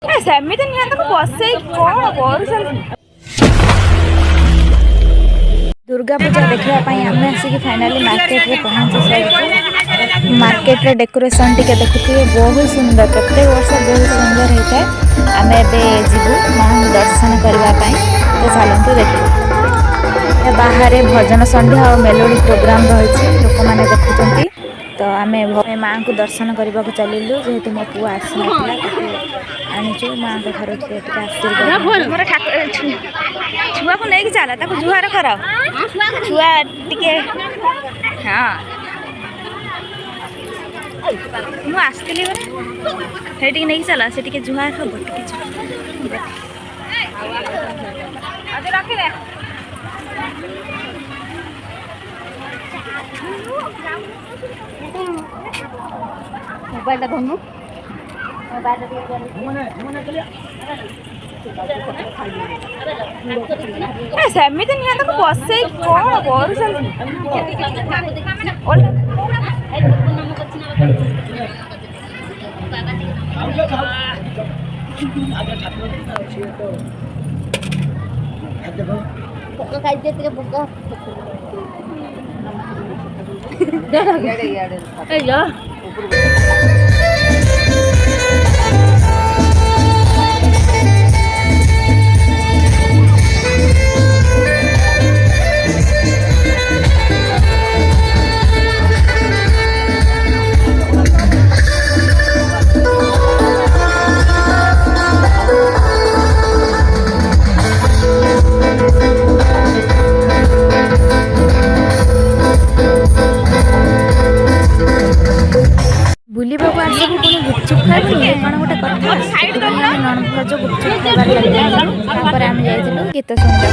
ସେମିତି ନିହାତି ତାକୁ ବସେଇକି କ'ଣ କରୁଛନ୍ତି। दुर्गा पूजा देखा आम आसिक फाइनाली मार्केट रे पहुँची सारी मार्केट रे डेकोरेशन टी देखुए बहुत सुंदर प्रत्येक वर्ष बहुत सुंदर होता है। आम एवं जीवु माँ दर्शन करने तो चलतु देखिए बाहर भजन संध्या और मेलोडी प्रोग्राम रही लोक मैंने देखुं तो आम माँ को दर्शन करने को चलू जेहेतु मो पु आसना आनीचु माँ का घर आशीर्वाद छुआ को लेकिन चल जुहार कर छुआ टिके हाँ मु आसती बे नहीं चल से टे जुहार हम मोबाइल धनु सेମିତି ନିହାତି ତାକୁ ବସେଇକି କ'ଣ କରୁଛନ୍ତି। ପୋକ ଖାଇଦିଏ ଟିକେ ପୋକ बुलवाक आसिक पुणी गुपचुप खाई कौन गोटे कथा नणभज गुपचुप खाबार लगे आम जाइलु गीत शुणा